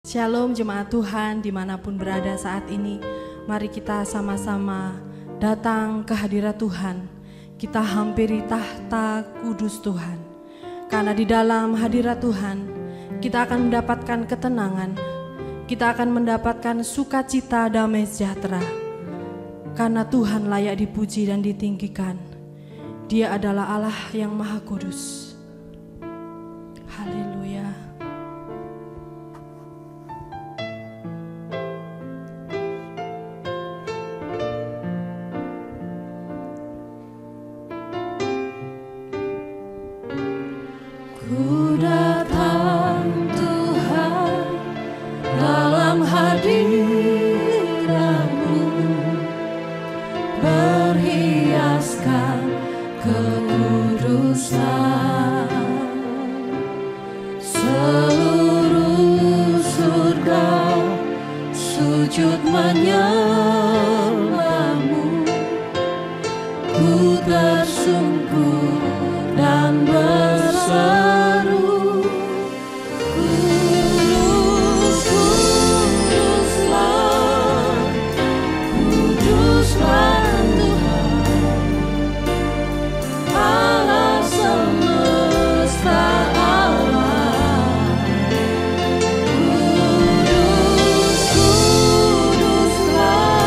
Shalom jemaat Tuhan dimanapun berada saat ini. Mari kita sama-sama datang ke hadirat Tuhan. Kita hampiri tahta kudus Tuhan. Karena di dalam hadirat Tuhan kita akan mendapatkan ketenangan. Kita akan mendapatkan sukacita damai sejahtera. Karena Tuhan layak dipuji dan ditinggikan. Dia adalah Allah yang Maha Kudus. Haleluya. Ku datang Tuhan dalam hadirat-Mu, berhiaskan kekudusan. Seluruh surga sujud menyembah-Mu. Ku tersungkur dan berseru, Kudus, Kuduslah, Kuduslah Tuhan, Allah semesta alam. Kudus, Kuduslah,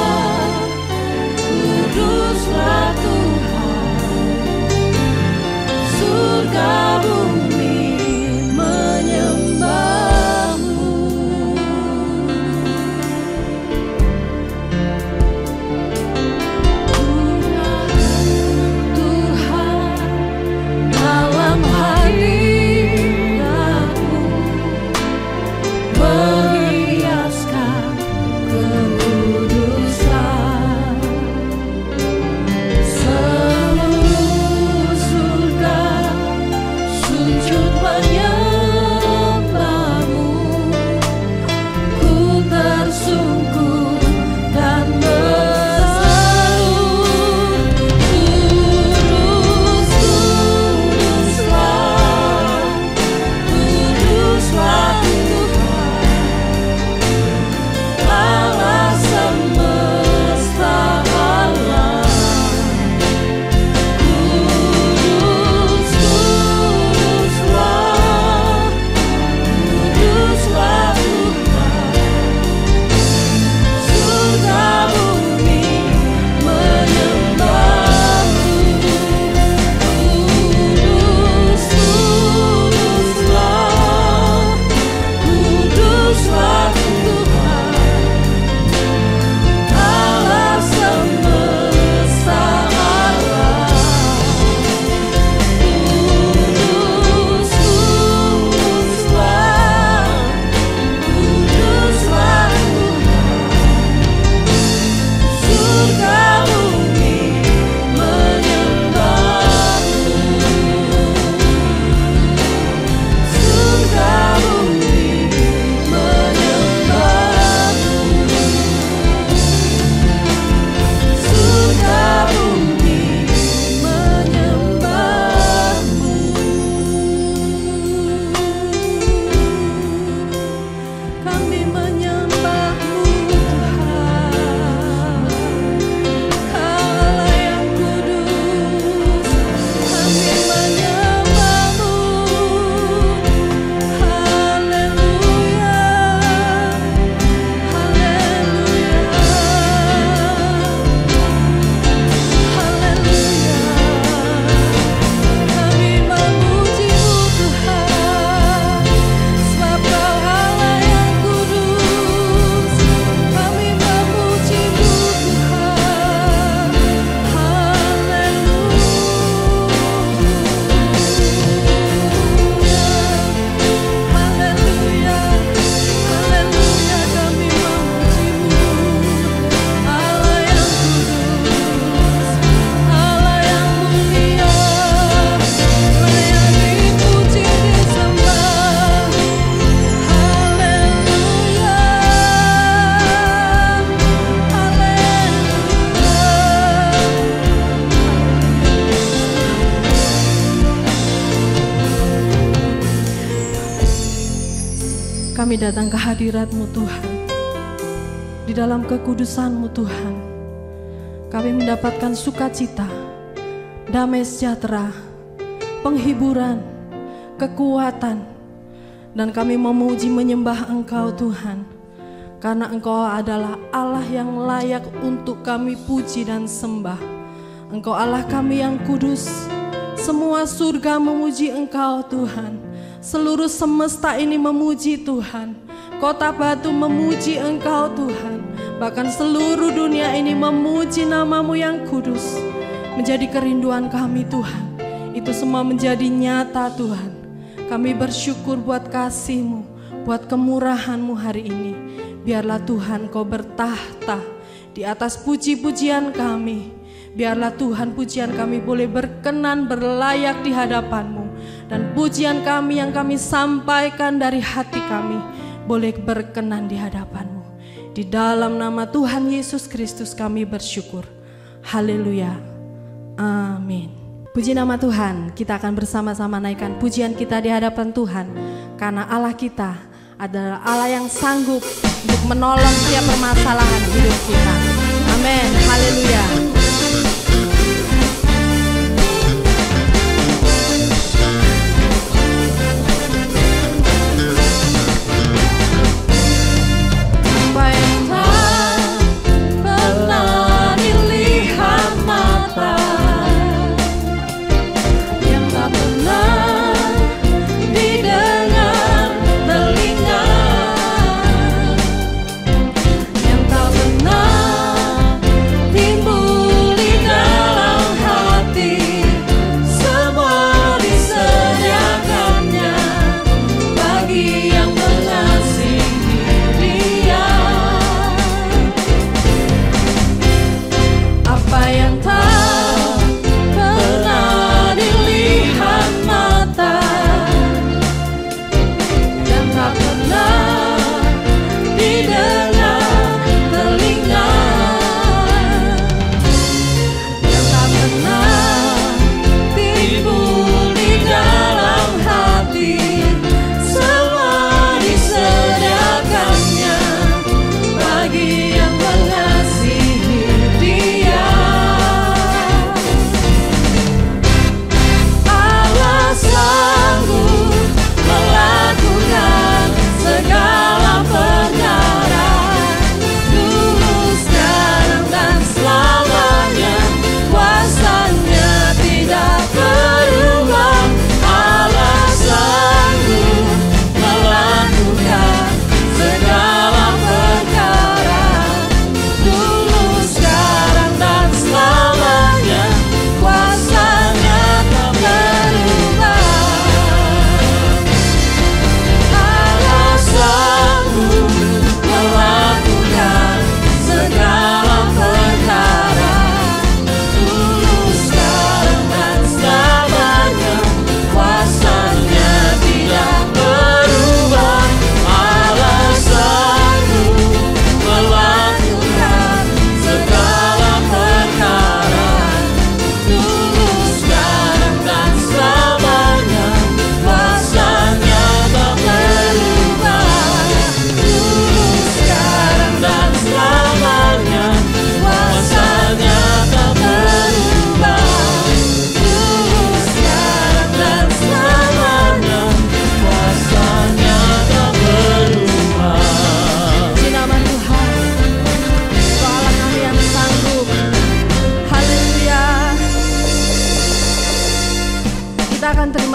Kami datang ke hadirat-Mu Tuhan. Di dalam kekudusan-Mu Tuhan, kami mendapatkan sukacita, damai sejahtera, penghiburan, kekuatan, dan kami memuji menyembah Engkau Tuhan, karena Engkau adalah Allah yang layak untuk kami puji dan sembah. Engkau Allah kami yang kudus. Semua surga memuji Engkau Tuhan. Seluruh semesta ini memuji Tuhan. Kota Batu memuji Engkau Tuhan. Bahkan seluruh dunia ini memuji nama-Mu yang kudus. Menjadi kerinduan kami Tuhan. Itu semua menjadi nyata Tuhan. Kami bersyukur buat kasih-Mu, buat kemurahan-Mu hari ini. Biarlah Tuhan Kau bertahta di atas puji-pujian kami. Biarlah Tuhan pujian kami boleh berkenan berlayak di hadapan-Mu. Dan pujian kami yang kami sampaikan dari hati kami boleh berkenan di hadapan-Mu. Di dalam nama Tuhan Yesus Kristus kami bersyukur. Haleluya. Amin. Puji nama Tuhan. Kita akan bersama-sama naikkan pujian kita di hadapan Tuhan. Karena Allah kita adalah Allah yang sanggup untuk menolong setiap permasalahan hidup kita. Amin. Haleluya.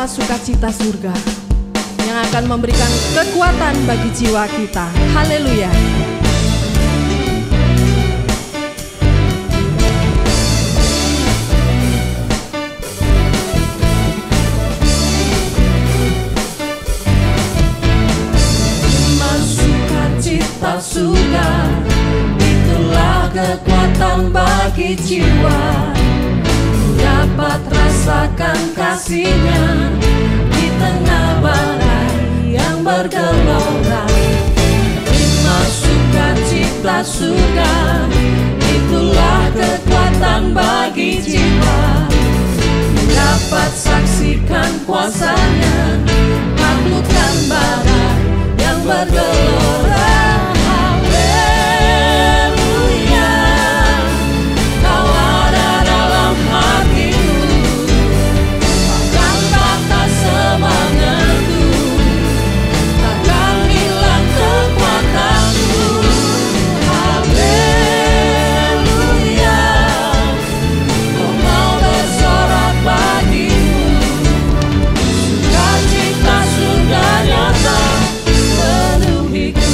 Sukacita surga yang akan memberikan kekuatan bagi jiwa kita. Haleluya. Sukacita surga, itulah kekuatan bagi jiwa. Dapat rasakan kasih-Nya di tengah badai yang bergelora. Terima sukacita surga, itulah kekuatan bagi jiwa. Dapat saksikan kuasa-Nya, taklukkan badai yang bergelora. Haleluya, Kau ada dalam hatiku, bahkan kata semangatku, takkan hilang kekuatanku. Haleluya, Kau mau bersorak bagimu, sukacita surga nyata penuhiku.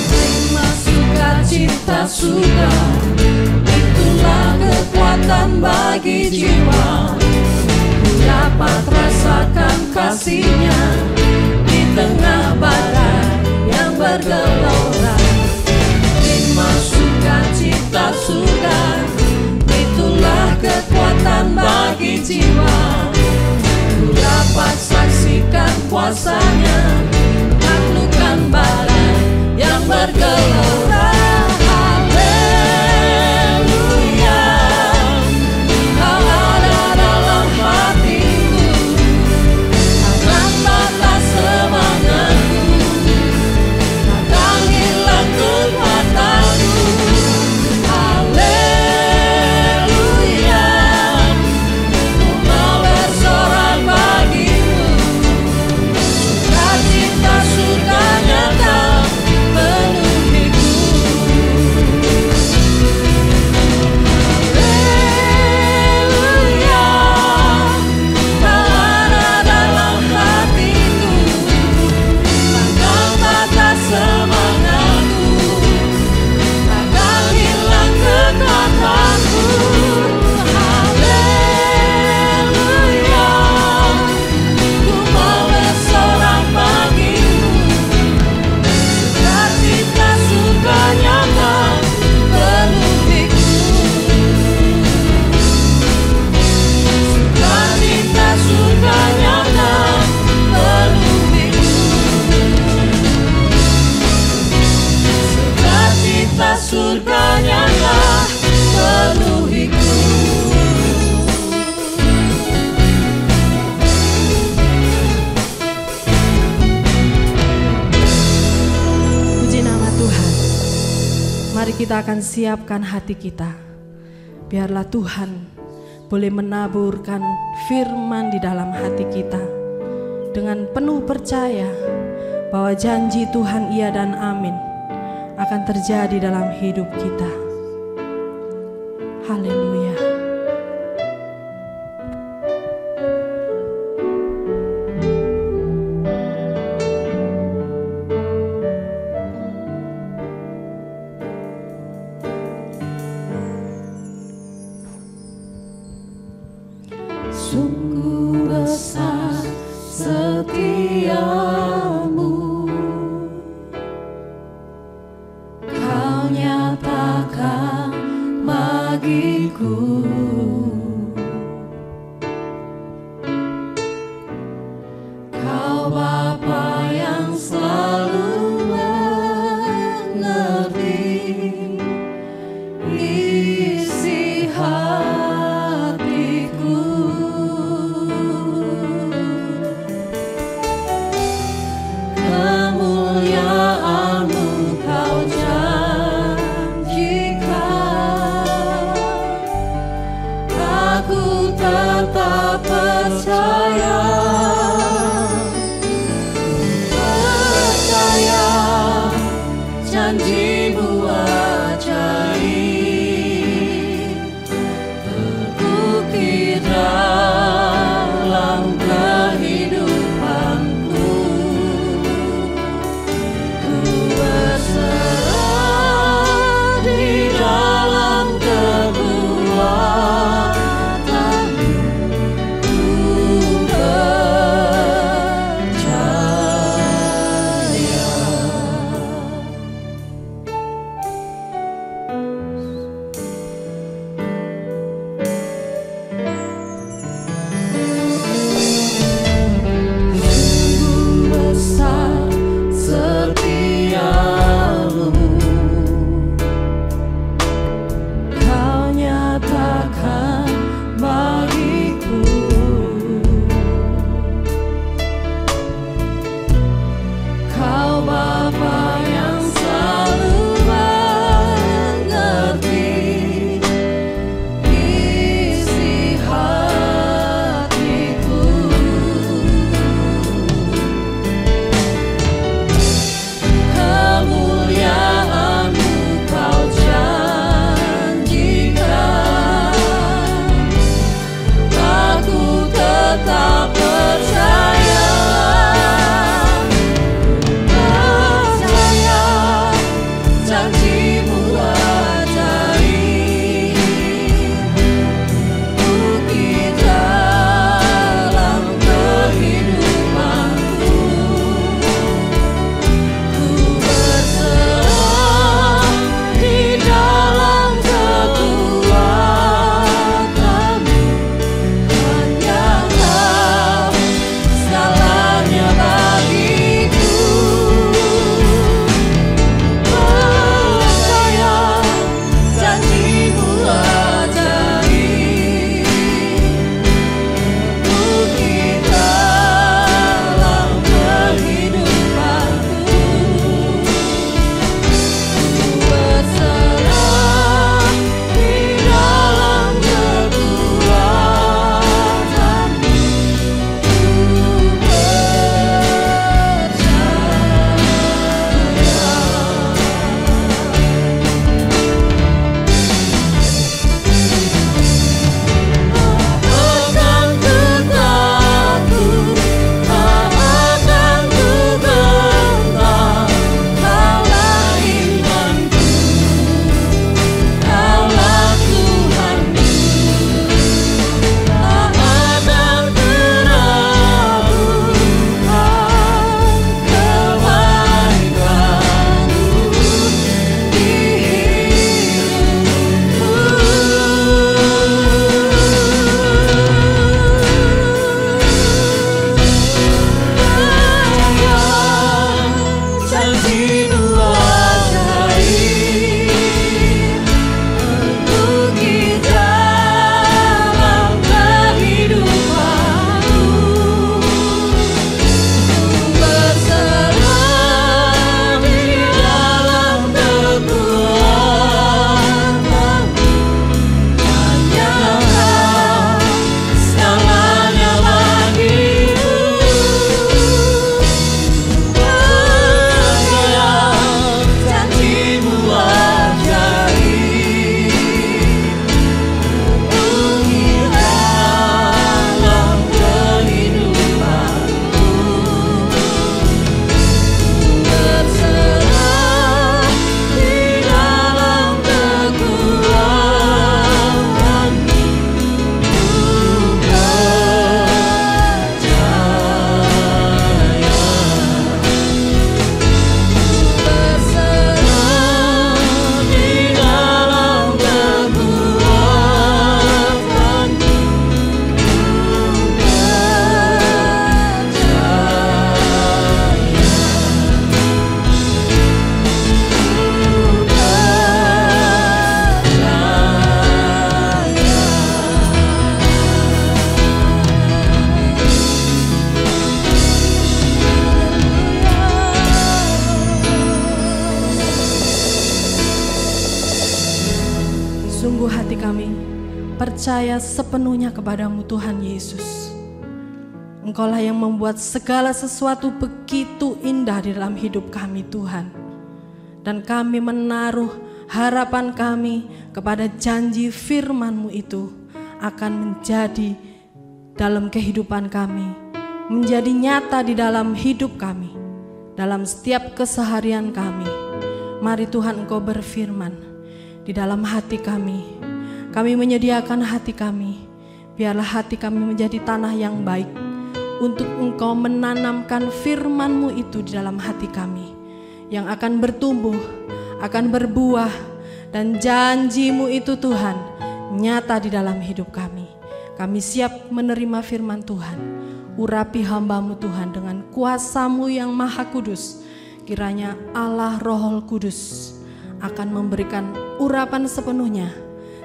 Terima sukacita surga, itulah kekuatan bagi jiwa. Ku dapat rasakan kasih-Nya di tengah badai yang bergelora. Terima sukacita surga, itulah kekuatan bagi jiwa. Ku dapat saksikan kuasa-Nya, taklukkan badai yang bergelora. Haleluya, Kau ada dalam hatiku, takkan patah semangatku, takkan hilang kekuatanku. Haleluya, Ku mau bersorak bagimu, sukacita surga nyata penuhiku. Haleluya, Kau ada dalam hatiku, takkan patah semangatku, takkan hilang kekuatanku. Haleluya, Ku mau bersorak bagimu, sukacita surga nyata penuhiku. Sukacita surga nyata penuhiku. Sukacita surga nyata penuhiku. Puji nama Tuhan. Mari kita akan siapkan hati kita. Biarlah Tuhan boleh menaburkan firman di dalam hati kita dengan penuh percaya bahwa janji Tuhan iya dan amin akan terjadi dalam hidup kita. Haleluya. Sungguh besar setiamu, Kau nyatakan bagiku. Kau Bapa yang selalu mengerti isi hatiku. Kemuliaan-Mu Kau janjikan sungguh hati kami percaya sepenuhnya kepadamu Tuhan Yesus. Engkaulah yang membuat segala sesuatu begitu indah di dalam hidup kami Tuhan. Dan kami menaruh harapan kami kepada janji firman-Mu itu akan menjadi dalam kehidupan kami, menjadi nyata di dalam hidup kami, dalam setiap keseharian kami. Mari Tuhan Engkau berfirman di dalam hati kami. Kami menyediakan hati kami, biarlah hati kami menjadi tanah yang baik untuk Engkau menanamkan firman-Mu itu di dalam hati kami, yang akan bertumbuh, akan berbuah, dan janji-Mu itu Tuhan nyata di dalam hidup kami. Kami siap menerima firman Tuhan. Urapi hamba-Mu Tuhan dengan kuasa-Mu yang maha kudus. Kiranya Allah Roh Kudus akan memberikan urapan sepenuhnya,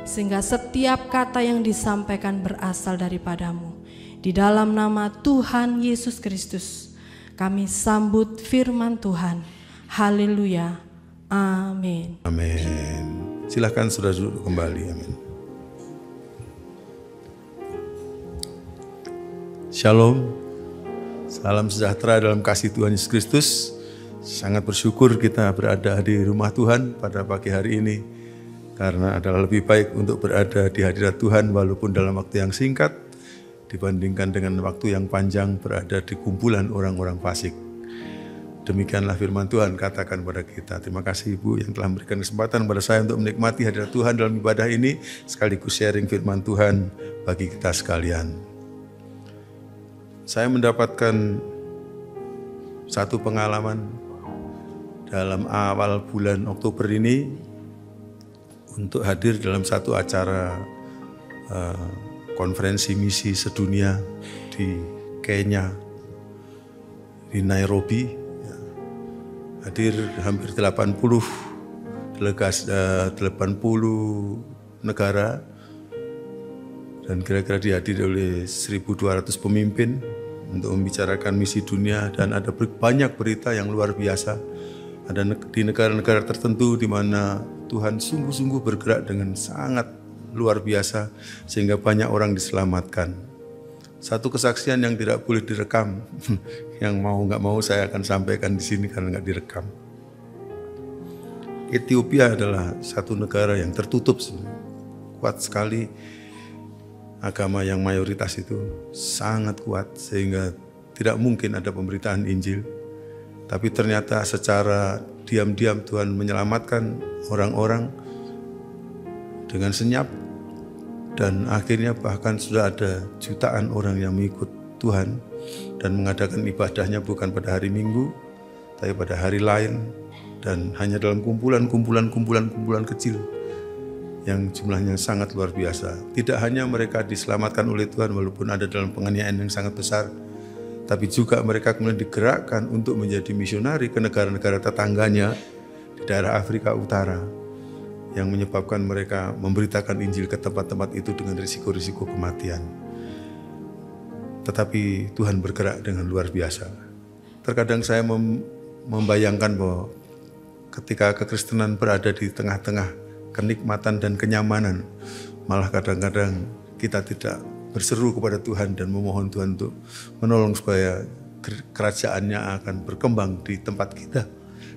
sehingga setiap kata yang disampaikan berasal daripada-Mu. Di dalam nama Tuhan Yesus Kristus kami sambut firman Tuhan. Haleluya. Amin. Amin. Silahkan saudara duduk kembali. Amin. Shalom. Salam sejahtera dalam kasih Tuhan Yesus Kristus. Sangat bersyukur kita berada di rumah Tuhan pada pagi hari ini, karena adalah lebih baik untuk berada di hadirat Tuhan walaupun dalam waktu yang singkat dibandingkan dengan waktu yang panjang berada di kumpulan orang-orang fasik. Demikianlah firman Tuhan katakan pada kita. Terima kasih Ibu yang telah memberikan kesempatan pada saya untuk menikmati hadirat Tuhan dalam ibadah ini, sekaligus sharing firman Tuhan bagi kita sekalian. Saya mendapatkan satu pengalaman dalam awal bulan Oktober ini untuk hadir dalam satu acara konferensi misi sedunia di Kenya, di Nairobi. Hadir hampir 80 negara, dan kira-kira dihadiri oleh 1.200 pemimpin untuk membicarakan misi dunia. Dan ada banyak berita yang luar biasa. Ada di negara-negara tertentu di mana Tuhan sungguh-sungguh bergerak dengan sangat luar biasa sehingga banyak orang diselamatkan. Satu kesaksian yang tidak boleh direkam, yang mau nggak mau saya akan sampaikan di sini karena nggak direkam. Ethiopia adalah satu negara yang tertutup, kuat sekali. Agama yang mayoritas itu sangat kuat sehingga tidak mungkin ada pemberitaan Injil. Tapi ternyata secara diam-diam Tuhan menyelamatkan orang-orang dengan senyap, dan akhirnya bahkan sudah ada jutaan orang yang mengikut Tuhan dan mengadakan ibadahnya bukan pada hari Minggu, tapi pada hari lain, dan hanya dalam kumpulan kecil yang jumlahnya sangat luar biasa. Tidak hanya mereka diselamatkan oleh Tuhan walaupun ada dalam penganiayaan yang sangat besar, tapi juga mereka kemudian digerakkan untuk menjadi misionari ke negara-negara tetangganya di daerah Afrika Utara, yang menyebabkan mereka memberitakan Injil ke tempat-tempat itu dengan risiko-risiko kematian. Tetapi Tuhan bergerak dengan luar biasa. Terkadang saya membayangkan bahwa ketika kekristenan berada di tengah-tengah kenikmatan dan kenyamanan, malah kadang-kadang kita tidak berseru kepada Tuhan dan memohon Tuhan untuk menolong supaya kerajaannya akan berkembang di tempat kita.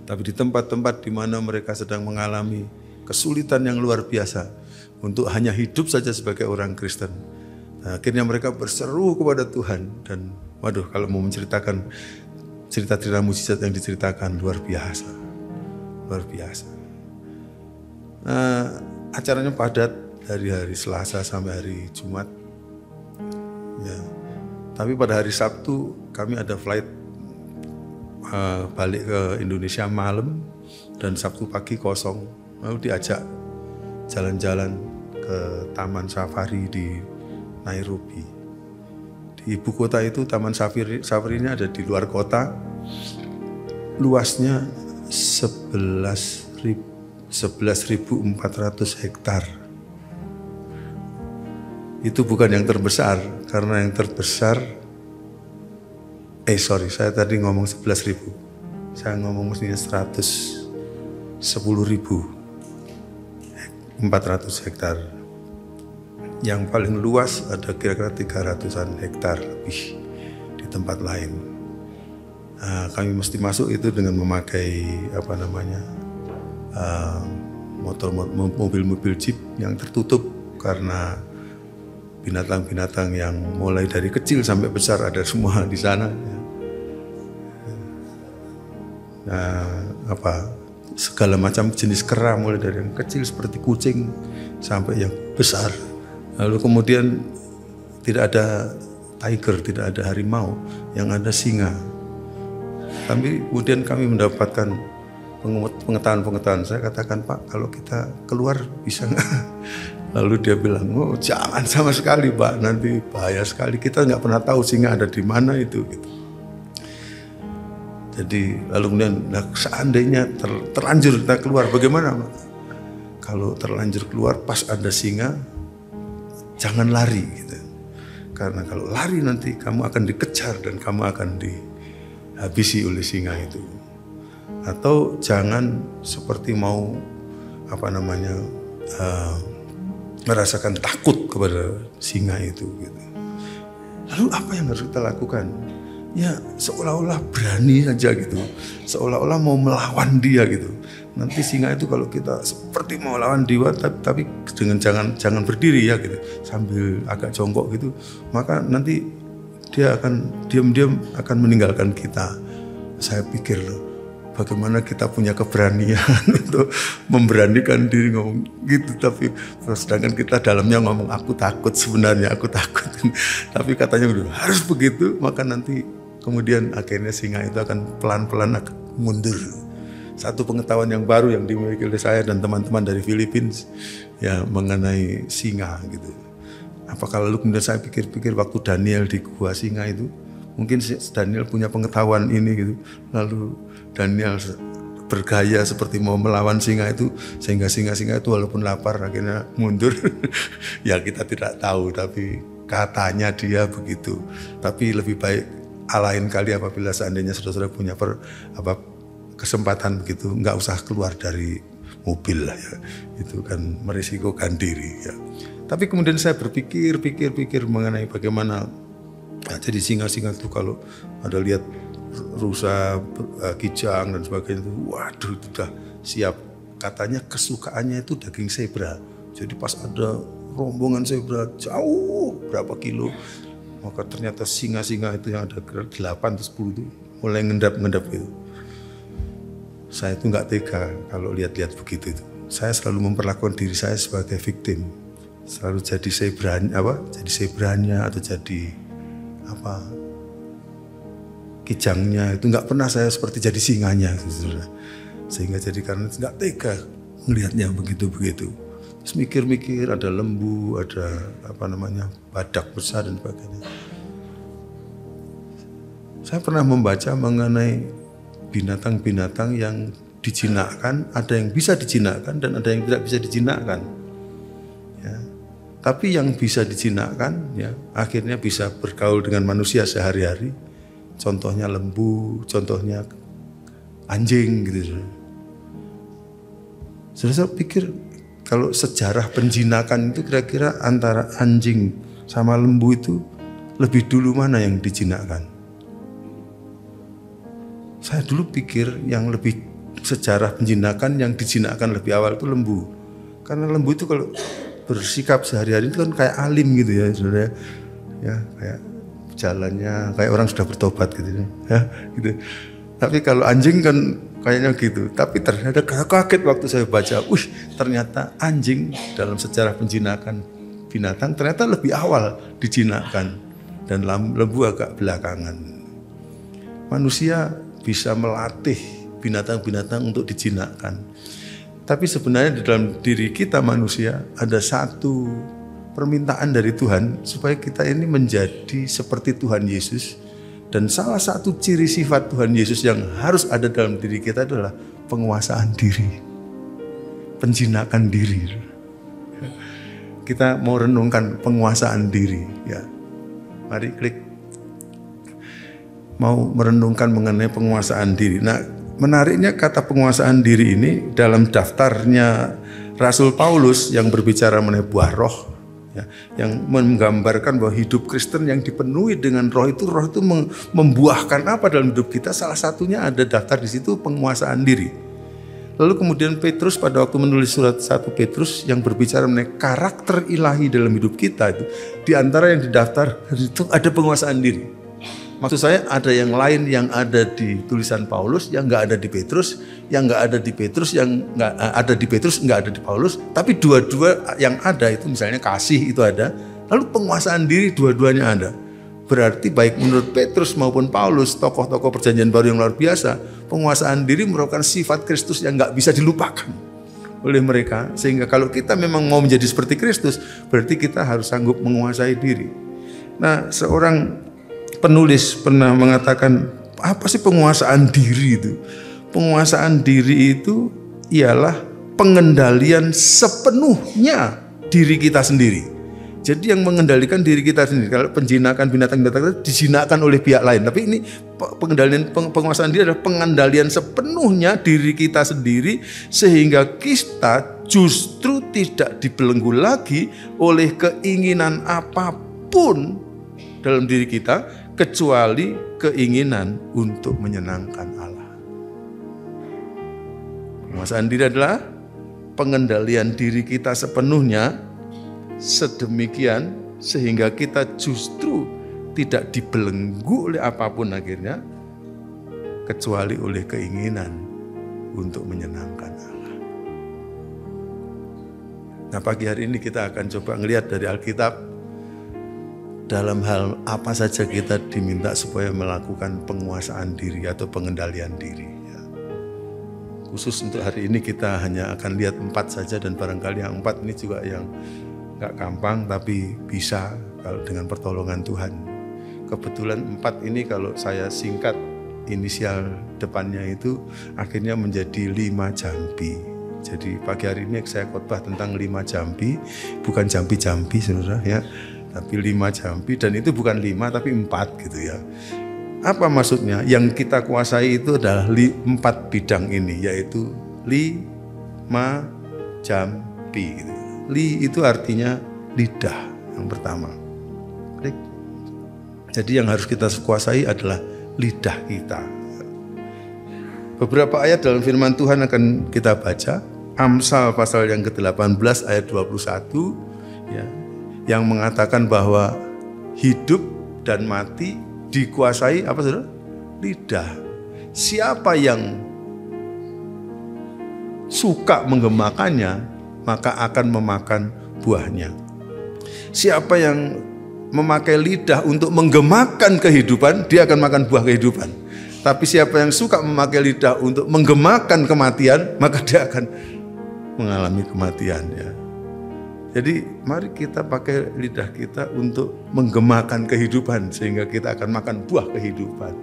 Tapi di tempat-tempat di mana mereka sedang mengalami kesulitan yang luar biasa untuk hanya hidup saja sebagai orang Kristen, nah, akhirnya mereka berseru kepada Tuhan. Dan waduh, kalau mau menceritakan cerita-cerita mujizat yang diceritakan luar biasa. Nah, acaranya padat dari hari Selasa sampai hari Jumat. Ya. Tapi pada hari Sabtu kami ada flight balik ke Indonesia malam, dan Sabtu pagi kosong. Lalu diajak jalan-jalan ke Taman Safari di Nairobi. Di ibu kota itu Taman Safari-nya ada di luar kota. Luasnya 11.400 hektar. Itu bukan yang terbesar, karena yang terbesar, saya tadi ngomong 11.000. Saya ngomong mestinya 110.000 400 hektar. Yang paling luas ada kira-kira 300-an hektar lebih di tempat lain. Nah, kami mesti masuk itu dengan memakai mobil-mobil jeep yang tertutup karena binatang-binatang yang mulai dari kecil sampai besar ada semua di sana. Nah, segala macam jenis kera mulai dari yang kecil seperti kucing sampai yang besar. Lalu kemudian tidak ada tiger, tidak ada harimau, yang ada singa. Tapi kemudian kami mendapatkan pengetahuan. Saya katakan, Pak, kalau kita keluar bisa nggak? Lalu dia bilang, oh jangan sama sekali, Pak, nanti bahaya sekali. Kita nggak pernah tahu singa ada di mana itu. Gitu. Jadi lalu kemudian seandainya terlanjur kita keluar, bagaimana, Pak? Kalau terlanjur keluar pas ada singa, jangan lari gitu. Karena kalau lari nanti kamu akan dikejar dan kamu akan dihabisi oleh singa itu. Atau jangan seperti mau merasakan takut kepada singa itu gitu. Lalu apa yang harus kita lakukan? Ya seolah-olah berani saja gitu. Seolah-olah mau melawan dia gitu. Nanti singa itu kalau kita seperti mau lawan dia tapi dengan jangan berdiri ya gitu, sambil agak jongkok gitu, maka nanti dia akan diam-diam akan meninggalkan kita. Saya pikir loh, bagaimana kita punya keberanian untuk memberanikan diri ngomong gitu, tapi sedangkan kita dalamnya ngomong aku takut, sebenarnya aku takut. Tapi katanya harus begitu, maka nanti kemudian akhirnya singa itu akan pelan-pelan akan mundur. Satu pengetahuan yang baru yang dimiliki oleh saya dan teman-teman dari Filipina ya mengenai singa gitu. Apakah lalu kemudian saya pikir-pikir waktu Daniel di gua singa itu, mungkin Daniel punya pengetahuan ini gitu. Lalu Daniel bergaya seperti mau melawan singa itu, sehingga singa-singa itu walaupun lapar akhirnya mundur. Ya kita tidak tahu, tapi katanya dia begitu. Tapi lebih baik lain kali apabila seandainya saudara-saudara punya kesempatan begitu, nggak usah keluar dari mobil lah ya, itu kan merisikokan diri ya. Tapi kemudian saya berpikir mengenai bagaimana jadi singa-singa itu kalau ada lihat rusa, kijang dan sebagainya itu, waduh itu udah siap. Katanya kesukaannya itu daging zebra. Jadi pas ada rombongan zebra jauh berapa kilo, maka ternyata singa-singa itu yang ada 8 atau 10 itu mulai ngendap gitu. Saya itu nggak tega kalau lihat-lihat begitu itu. Saya selalu memperlakukan diri saya sebagai victim, selalu jadi zebranya atau jadi kijangnya. Itu nggak pernah saya seperti jadi singanya, sehingga jadi karena nggak tega melihatnya begitu. Terus mikir-mikir ada lembu, ada badak besar dan sebagainya. Saya pernah membaca mengenai binatang-binatang yang dijinakkan, ada yang bisa dijinakkan dan ada yang tidak bisa dijinakkan. Ya. Tapi yang bisa dijinakkan, ya, akhirnya bisa bergaul dengan manusia sehari-hari. Contohnya lembu, contohnya anjing gitu. Saya pikir kalau sejarah penjinakan itu kira-kira antara anjing sama lembu itu lebih dulu mana yang dijinakkan? Saya dulu pikir yang lebih sejarah penjinakan yang dijinakkan lebih awal itu lembu. Karena lembu itu kalau bersikap sehari-hari itu kan kayak alim gitu ya, saudara. Ya, kayak jalannya kayak orang sudah bertobat gitu ya, gitu. Tapi kalau anjing kan kayaknya gitu. Tapi ternyata kaget waktu saya baca, ternyata anjing dalam sejarah penjinakan binatang ternyata lebih awal dijinakkan dan lembu agak belakangan. Manusia bisa melatih binatang-binatang untuk dijinakkan. Tapi sebenarnya di dalam diri kita manusia ada satu permintaan dari Tuhan supaya kita ini menjadi seperti Tuhan Yesus. Dan salah satu ciri sifat Tuhan Yesus yang harus ada dalam diri kita adalah penguasaan diri, penjinakan diri. Kita mau renungkan penguasaan diri, ya. Mari klik. Mau merenungkan mengenai penguasaan diri. Nah, menariknya kata penguasaan diri ini dalam daftarnya Rasul Paulus yang berbicara mengenai buah roh, ya, yang menggambarkan bahwa hidup Kristen yang dipenuhi dengan roh itu membuahkan apa dalam hidup kita. Salah satunya ada daftar di situ penguasaan diri. Lalu kemudian Petrus pada waktu menulis surat 1 Petrus yang berbicara mengenai karakter ilahi dalam hidup kita itu, di antara yang didaftar itu ada penguasaan diri. Maksud saya ada yang lain yang ada di tulisan Paulus yang nggak ada di Petrus, yang nggak ada di Petrus, yang nggak ada di Petrus nggak ada di Paulus, tapi dua-dua yang ada itu misalnya kasih itu ada, lalu penguasaan diri dua-duanya ada. Berarti baik menurut Petrus maupun Paulus, tokoh-tokoh perjanjian baru yang luar biasa, penguasaan diri merupakan sifat Kristus yang nggak bisa dilupakan oleh mereka. Sehingga kalau kita memang mau menjadi seperti Kristus, berarti kita harus sanggup menguasai diri. Nah, seorang penulis pernah mengatakan, apa sih penguasaan diri itu? Penguasaan diri itu ialah pengendalian sepenuhnya diri kita sendiri. Jadi yang mengendalikan diri kita sendiri. Kalau penjinakan binatang-binatang dijinakkan oleh pihak lain. Tapi ini pengendalian penguasaan diri adalah pengendalian sepenuhnya diri kita sendiri, sehingga kita justru tidak dibelenggu lagi oleh keinginan apapun dalam diri kita kecuali keinginan untuk menyenangkan Allah. Penguasaan diri adalah pengendalian diri kita sepenuhnya sedemikian sehingga kita justru tidak dibelenggu oleh apapun akhirnya kecuali oleh keinginan untuk menyenangkan Allah. Nah, pagi hari ini kita akan coba ngelihat dari Alkitab dalam hal apa saja kita diminta supaya melakukan penguasaan diri atau pengendalian diri. Khusus untuk hari ini kita hanya akan lihat 4 saja, dan barangkali yang 4 ini juga yang gak gampang tapi bisa kalau dengan pertolongan Tuhan. Kebetulan 4 ini kalau saya singkat inisial depannya itu akhirnya menjadi 5 jampi. Jadi pagi hari ini saya khotbah tentang 5 jampi, bukan jampi-jampi saudara ya, tapi 5 jampi, dan itu bukan 5 tapi 4 gitu ya. Apa maksudnya? Yang kita kuasai itu adalah 4 bidang ini, yaitu 5 jampi gitu. Li itu artinya lidah yang pertama. Jadi yang harus kita kuasai adalah lidah kita. Beberapa ayat dalam firman Tuhan akan kita baca. Amsal pasal yang ke-18 ayat 21 ya, yang mengatakan bahwa hidup dan mati dikuasai apa saudara? Lidah. Siapa yang suka menggemakannya maka akan memakan buahnya. Siapa yang memakai lidah untuk menggemakan kehidupan, dia akan makan buah kehidupan. Tapi siapa yang suka memakai lidah untuk menggemakan kematian, maka dia akan mengalami kematian ya. Jadi mari kita pakai lidah kita untuk menggemakan kehidupan, sehingga kita akan makan buah kehidupan.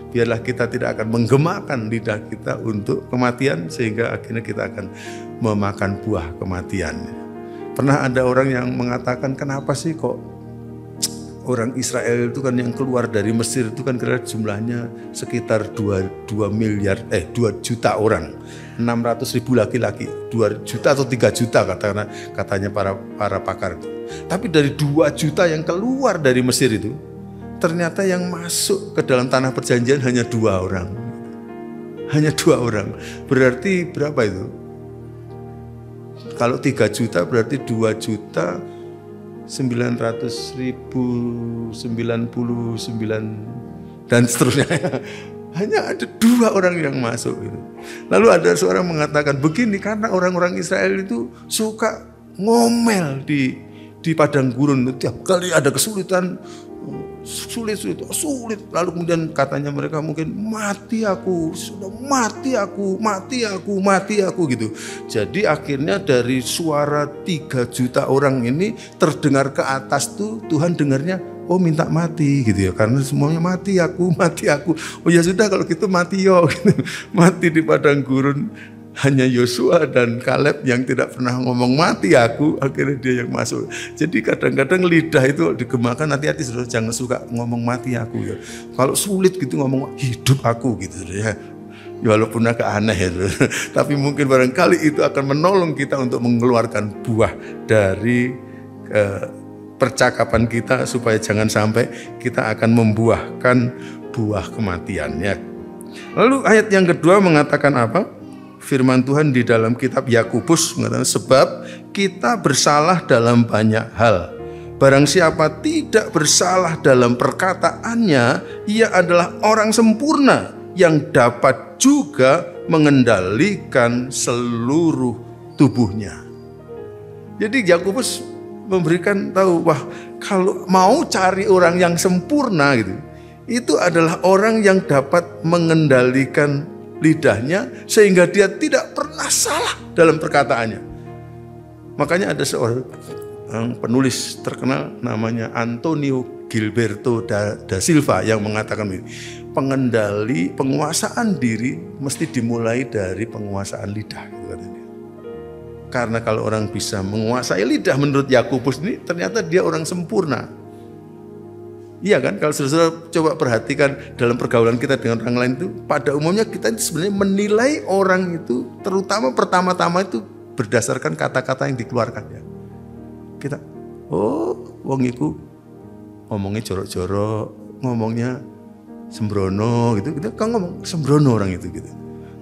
Biarlah kita tidak akan menggemakan lidah kita untuk kematian, sehingga akhirnya kita akan memakan buah kematian. Pernah ada orang yang mengatakan, kenapa sih kok orang Israel itu kan yang keluar dari Mesir itu kan kira jumlahnya sekitar 2 juta orang, 600.000 laki-laki, 2 juta atau 3 juta katanya para pakar. Tapi dari 2 juta yang keluar dari Mesir itu, ternyata yang masuk ke dalam tanah perjanjian hanya 2 orang. Hanya 2 orang. Berarti berapa itu? Kalau 3 juta berarti 2.900.099 dan seterusnya. Hanya ada 2 orang yang masuk. Lalu ada seorang mengatakan begini, karena orang-orang Israel itu suka ngomel di padang gurun. Tiap kali ada kesulitan, sulit. Lalu kemudian katanya mereka mungkin mati aku gitu. Jadi akhirnya dari suara 3 juta orang ini terdengar ke atas tuh Tuhan dengarnya, oh minta mati gitu ya, karena semuanya mati aku. Oh ya sudah kalau gitu mati yo gitu. Mati di padang gurun. Hanya Yosua dan Kaleb yang tidak pernah ngomong mati aku, akhirnya dia yang masuk. Jadi kadang-kadang lidah itu digemakan, hati-hati saudara, jangan suka ngomong mati aku ya. Kalau sulit gitu ngomong hidup aku gitu ya. Walaupun agak aneh itu. Tapi mungkin barangkali itu akan menolong kita untuk mengeluarkan buah dari percakapan kita, supaya jangan sampai kita akan membuahkan buah kematiannya. Lalu ayat yang kedua mengatakan apa? Firman Tuhan di dalam kitab Yakobus mengatakan, sebab kita bersalah dalam banyak hal. Barang siapa tidak bersalah dalam perkataannya, ia adalah orang sempurna yang dapat juga mengendalikan seluruh tubuhnya. Jadi Yakobus memberikan tahu, wah, kalau mau cari orang yang sempurna gitu, itu adalah orang yang dapat mengendalikan lidahnya sehingga dia tidak pernah salah dalam perkataannya. Makanya ada seorang penulis terkenal namanya Antonio Gilberto da Silva yang mengatakan ini, penguasaan diri mesti dimulai dari penguasaan lidah, gitu katanya. Karena kalau orang bisa menguasai lidah menurut Yakobus ini, ternyata dia orang sempurna. Iya kan? Kalau saudara coba perhatikan dalam pergaulan kita dengan orang lain itu, pada umumnya kita sebenarnya menilai orang itu, terutama pertama-tama itu berdasarkan kata-kata yang dikeluarkan ya. Kita, oh, wong iku ngomongnya jorok-jorok, ngomongnya sembrono gitu. Kita kan ngomong sembrono orang itu gitu.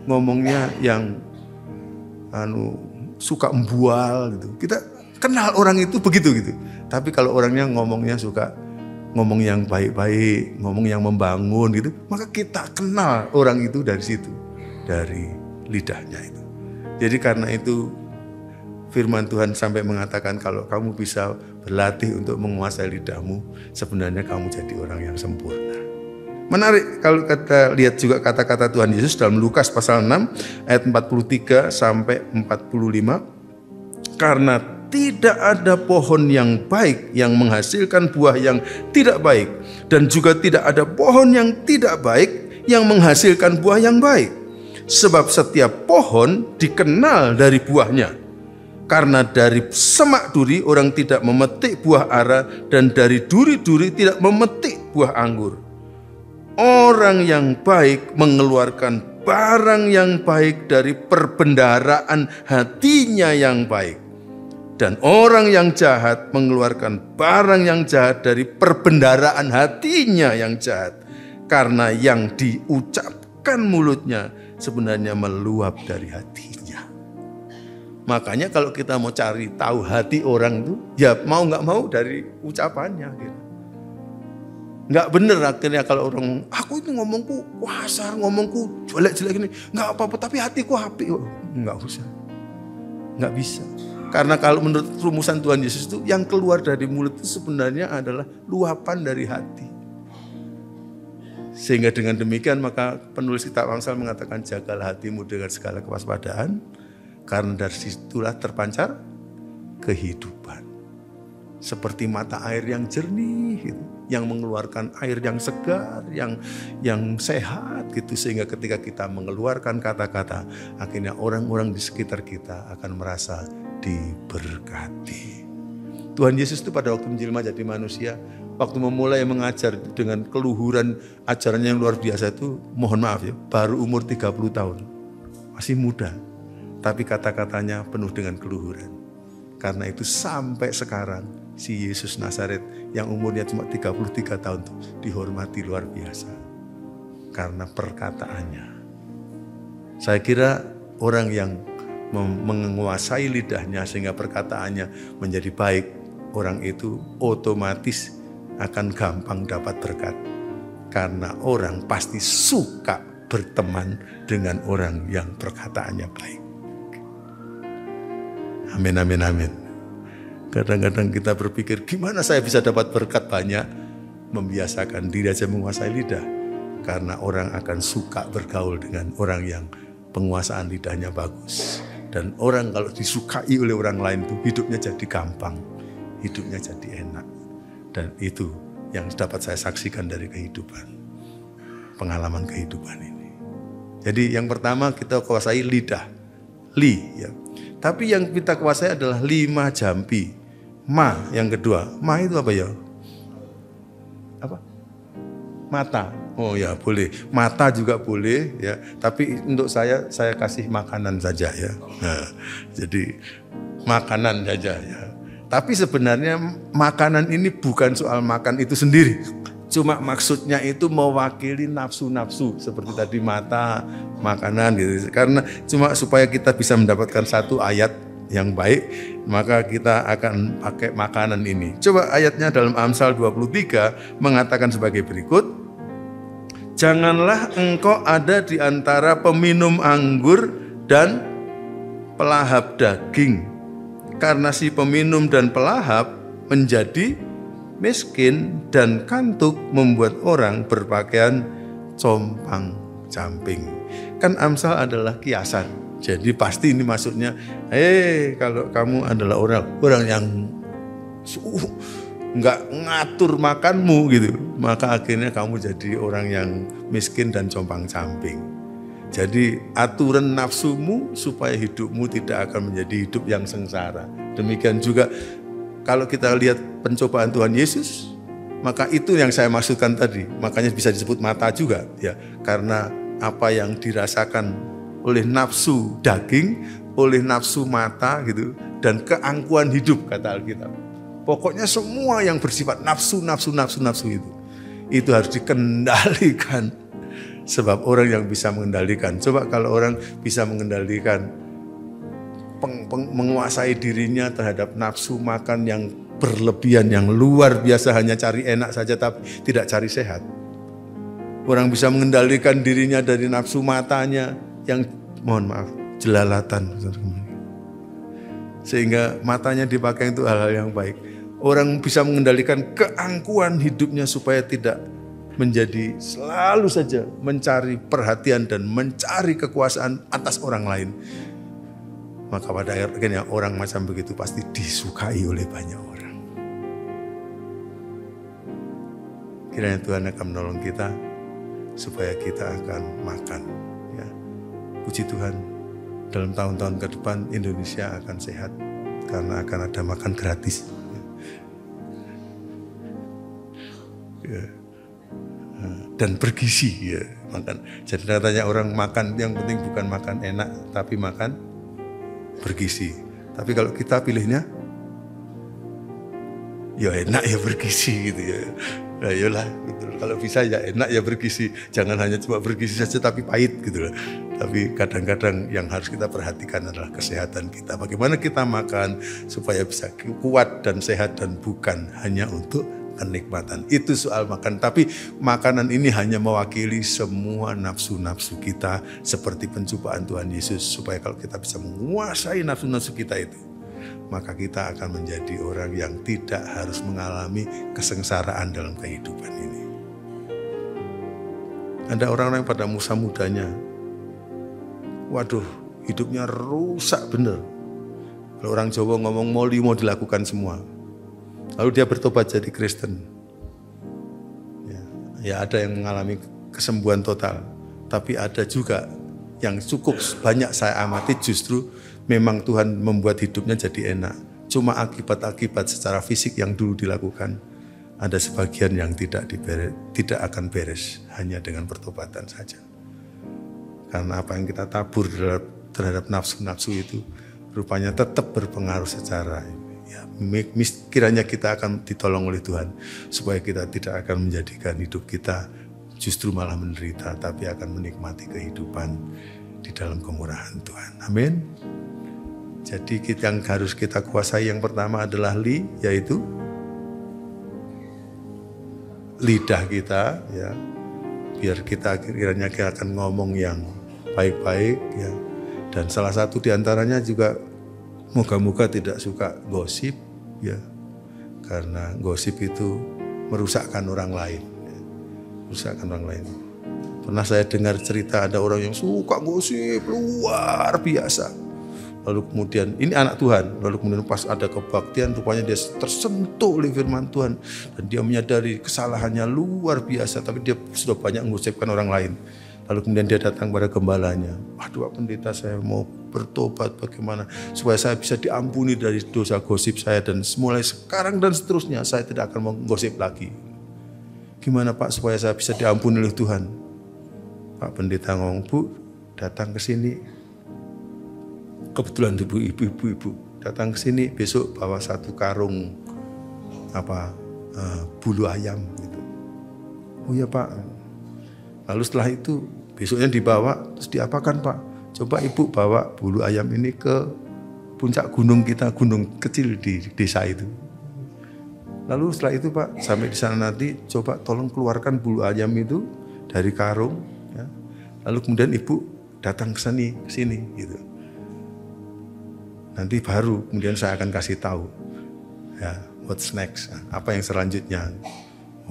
Ngomongnya yang suka membual gitu. Kita kenal orang itu begitu gitu. Tapi kalau orangnya ngomongnya suka ngomong yang baik-baik, ngomong yang membangun gitu, maka kita kenal orang itu dari situ, dari lidahnya itu. Jadi karena itu firman Tuhan sampai mengatakan kalau kamu bisa berlatih untuk menguasai lidahmu, sebenarnya kamu jadi orang yang sempurna. Menarik kalau kita lihat juga kata-kata Tuhan Yesus dalam Lukas pasal 6 ayat 43 sampai 45. Karena tidak ada pohon yang baik yang menghasilkan buah yang tidak baik, dan juga tidak ada pohon yang tidak baik yang menghasilkan buah yang baik. Sebab setiap pohon dikenal dari buahnya. Karena dari semak duri orang tidak memetik buah ara, dan dari duri-duri tidak memetik buah anggur. Orang yang baik mengeluarkan barang yang baik dari perbendaharaan hatinya yang baik. Dan orang yang jahat mengeluarkan barang yang jahat dari perbendaharaan hatinya yang jahat. Karena yang diucapkan mulutnya sebenarnya meluap dari hatinya. Makanya kalau kita mau cari tahu hati orang itu, ya mau nggak mau dari ucapannya. Gitu. Nggak bener akhirnya kalau orang, aku itu ngomongku kasar, ngomongku jelek-jelek gini, nggak apa-apa, tapi hatiku apik. Nggak usah, nggak bisa. Karena kalau menurut rumusan Tuhan Yesus itu, yang keluar dari mulut itu sebenarnya adalah luapan dari hati. Sehingga dengan demikian maka penulis kitab Amsal mengatakan, jagalah hatimu dengan segala kewaspadaan, karena dari situlah terpancar kehidupan. Seperti mata air yang jernih gitu, yang mengeluarkan air yang segar, yang sehat gitu, sehingga ketika kita mengeluarkan kata-kata, akhirnya orang-orang di sekitar kita akan merasa diberkati. Tuhan Yesus itu pada waktu menjelma jadi manusia, waktu memulai mengajar dengan keluhuran ajarannya yang luar biasa itu, mohon maaf ya, baru umur 30 tahun. Masih muda. Tapi kata-katanya penuh dengan keluhuran. Karena itu sampai sekarang si Yesus Nazaret yang umurnya cuma 33 tahun itu dihormati luar biasa. Karena perkataannya. Saya kira orang yang menguasai lidahnya sehingga perkataannya menjadi baik, orang itu otomatis akan gampang dapat berkat. Karena orang pasti suka berteman dengan orang yang perkataannya baik. Amin, amin, amin. Kadang-kadang kita berpikir, gimana saya bisa dapat berkat banyak? Membiasakan diri aja menguasai lidah. Karena orang akan suka bergaul dengan orang yang penguasaan lidahnya bagus. Dan orang kalau disukai oleh orang lain itu hidupnya jadi gampang. Hidupnya jadi enak. Dan itu yang dapat saya saksikan dari kehidupan. Pengalaman kehidupan ini. Jadi yang pertama kita kuasai lidah. Ya. Tapi yang kita kuasai adalah 5 jampi. Ma yang kedua. Ma itu apa ya? Apa? mata. Oh ya boleh, mata juga boleh ya. Tapi untuk saya kasih makanan saja ya. Nah, jadi makanan saja ya. Tapi sebenarnya makanan ini bukan soal makan itu sendiri. Cuma maksudnya itu mewakili nafsu-nafsu seperti tadi mata, makanan gitu. Karena cuma supaya kita bisa mendapatkan satu ayat yang baik, maka kita akan pakai makanan ini. Coba ayatnya dalam Amsal 23 mengatakan sebagai berikut. Janganlah engkau ada di antara peminum anggur dan pelahap daging. Karena si peminum dan pelahap menjadi miskin dan kantuk membuat orang berpakaian compang-camping. Kan Amsal adalah kiasan. Jadi pasti ini maksudnya, kalau kamu adalah orang yang nggak ngatur makanmu gitu, maka akhirnya kamu jadi orang yang miskin dan compang-camping. Jadi aturan nafsumu supaya hidupmu tidak akan menjadi hidup yang sengsara. Demikian juga kalau kita lihat pencobaan Tuhan Yesus, maka itu yang saya maksudkan tadi. Makanya bisa disebut mata juga ya, karena apa yang dirasakan oleh nafsu daging, oleh nafsu mata gitu, dan keangkuhan hidup kata Alkitab. Pokoknya semua yang bersifat nafsu itu harus dikendalikan. Sebab orang yang bisa mengendalikan, coba kalau orang bisa mengendalikan, menguasai dirinya terhadap nafsu makan yang berlebihan, yang luar biasa, hanya cari enak saja tapi tidak cari sehat. Orang bisa mengendalikan dirinya dari nafsu matanya yang mohon maaf jelalatan, sehingga matanya dipakai untuk hal-hal yang baik. Orang bisa mengendalikan keangkuhan hidupnya supaya tidak menjadi selalu saja mencari perhatian dan mencari kekuasaan atas orang lain. Maka pada akhirnya orang macam begitu pasti disukai oleh banyak orang. Kiranya Tuhan akan menolong kita supaya kita akan makan. Ya. Puji Tuhan, dalam tahun-tahun ke depan Indonesia akan sehat karena akan ada makan gratis. Ya. Dan bergizi ya, makan. Jadi katanya orang makan yang penting bukan makan enak tapi makan bergizi. Tapi kalau kita pilihnya ya enak ya bergizi gitu ya. Nah yalah gitu. Kalau bisa ya enak ya bergizi. Jangan hanya cuma bergizi saja tapi pahit gitu loh. Tapi kadang-kadang yang harus kita perhatikan adalah kesehatan kita. Bagaimana kita makan supaya bisa kuat dan sehat dan bukan hanya untuk kenikmatan. Itu soal makan. Tapi makanan ini hanya mewakili semua nafsu-nafsu kita seperti pencobaan Tuhan Yesus. Supaya kalau kita bisa menguasai nafsu-nafsu kita itu, maka kita akan menjadi orang yang tidak harus mengalami kesengsaraan dalam kehidupan ini. Ada orang-orang pada masa mudanya, waduh hidupnya rusak bener. Kalau orang Jawa ngomong moli mau dilakukan semua. Lalu dia bertobat jadi Kristen. Ya ada yang mengalami kesembuhan total. Tapi ada juga yang cukup banyak saya amati justru memang Tuhan membuat hidupnya jadi enak. Cuma akibat-akibat secara fisik yang dulu dilakukan, ada sebagian yang tidak akan beres hanya dengan pertobatan saja. Karena apa yang kita tabur terhadap nafsu-nafsu itu rupanya tetap berpengaruh secara kiranya kita akan ditolong oleh Tuhan supaya kita tidak akan menjadikan hidup kita justru malah menderita, tapi akan menikmati kehidupan di dalam kemurahan Tuhan. Amin. Jadi yang harus kita kuasai yang pertama adalah yaitu lidah kita ya, biar kita kiranya kita akan ngomong yang baik-baik ya. Dan salah satu diantaranya juga moga-moga tidak suka gosip ya, karena gosip itu merusakkan orang lain ya. Merusakkan orang lain. Pernah saya dengar cerita ada orang yang suka gosip luar biasa. Lalu kemudian ini anak Tuhan, lalu kemudian pas ada kebaktian rupanya dia tersentuh oleh firman Tuhan dan dia menyadari kesalahannya luar biasa, tapi dia sudah banyak menggosipkan orang lain. Lalu kemudian dia datang pada gembalanya, waduh Pak Pendeta, saya mau bertobat bagaimana supaya saya bisa diampuni dari dosa gosip saya, dan mulai sekarang dan seterusnya saya tidak akan menggosip lagi. Gimana Pak supaya saya bisa diampuni oleh Tuhan? Pak pendeta ngomong, Bu, datang ke sini. Kebetulan ibu datang ke sini, besok bawa 1 karung bulu ayam gitu. Oh ya Pak. Lalu setelah itu besoknya dibawa, terus diapakan Pak? Coba Ibu bawa bulu ayam ini ke puncak gunung kita, gunung kecil di desa itu. Lalu setelah itu Pak, sampai di sana nanti coba tolong keluarkan bulu ayam itu dari karung, ya. Lalu kemudian Ibu datang ke sini gitu. Nanti baru kemudian saya akan kasih tahu, ya, what's next, apa yang selanjutnya.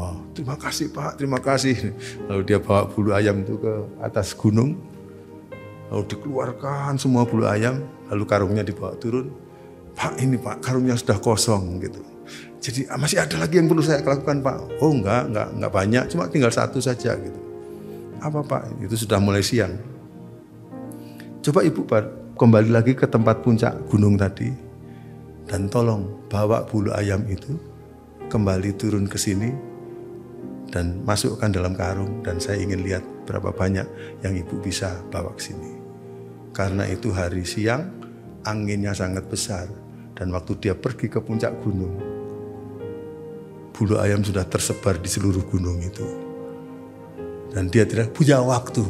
Wow, terima kasih Pak, terima kasih. Lalu dia bawa bulu ayam itu ke atas gunung, lalu dikeluarkan semua bulu ayam, lalu karungnya dibawa turun. Pak, ini Pak, karungnya sudah kosong gitu. Jadi masih ada lagi yang perlu saya lakukan Pak? Oh enggak banyak, cuma tinggal 1 saja gitu. Apa Pak? Itu sudah mulai siang. Coba Ibu kembali lagi ke tempat puncak gunung tadi dan tolong bawa bulu ayam itu kembali turun ke sini dan masukkan dalam karung, dan saya ingin lihat berapa banyak yang Ibu bisa bawa ke sini. Karena itu hari siang, anginnya sangat besar, dan waktu dia pergi ke puncak gunung, bulu ayam sudah tersebar di seluruh gunung itu. Dan dia tidak punya waktu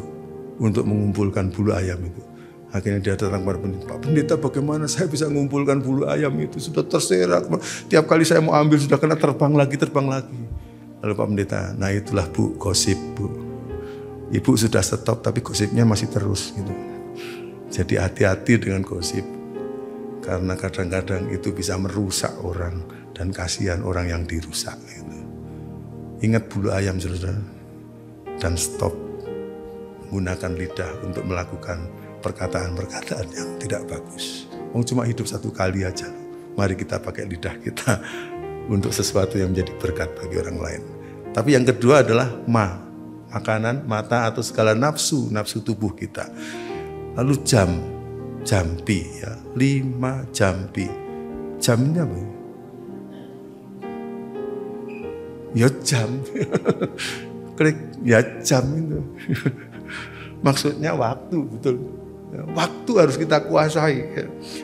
untuk mengumpulkan bulu ayam itu. Akhirnya dia datang kepada pendeta, Pak pendeta, bagaimana saya bisa mengumpulkan bulu ayam itu? Sudah terserak, tiap kali saya mau ambil sudah kena terbang lagi. Lalu Pak pendeta, nah itulah Bu, gosip Bu. Ibu sudah stop tapi gosipnya masih terus gitu. Jadi hati-hati dengan gosip, karena kadang-kadang itu bisa merusak orang dan kasihan orang yang dirusak gitu. Ingat bulu ayam saudara, dan stop menggunakan lidah untuk melakukan perkataan-perkataan yang tidak bagus. Cuma hidup 1 kali aja. Mari kita pakai lidah kita untuk sesuatu yang menjadi berkat bagi orang lain. Tapi yang kedua adalah makanan, mata atau segala nafsu tubuh kita. Lalu jampi ya, 5 jampi. Jamnya apa ya? Ya jam. Klik ya jam itu. Maksudnya waktu, betul. Waktu harus kita kuasai.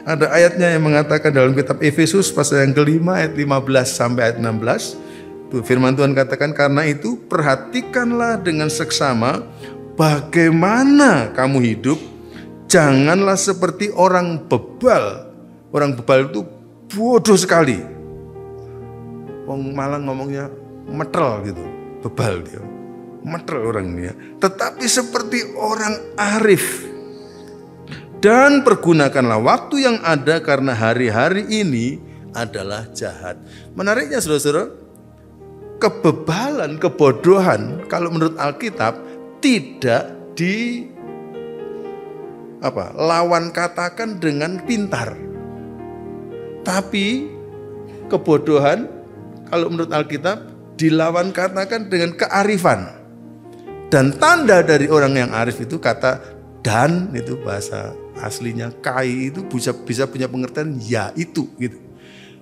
Ada ayatnya yang mengatakan dalam kitab Efesus pasal yang kelima ayat 15 sampai ayat 16. Tuh, firman Tuhan katakan, karena itu perhatikanlah dengan seksama bagaimana kamu hidup. Janganlah seperti orang bebal. Orang bebal itu bodoh sekali. Wong Malang ngomongnya metel gitu, bebal dia. Metel orang ini ya. Tetapi seperti orang arif. Dan pergunakanlah waktu yang ada karena hari-hari ini adalah jahat. Menariknya saudara-saudara, kebebalan, kebodohan kalau menurut Alkitab tidak lawan katakan dengan pintar. Tapi kebodohan kalau menurut Alkitab dilawan katakan dengan kearifan. Dan tanda dari orang yang arif itu kata dan, itu bahasa aslinya kai itu bisa punya pengertian ya itu gitu.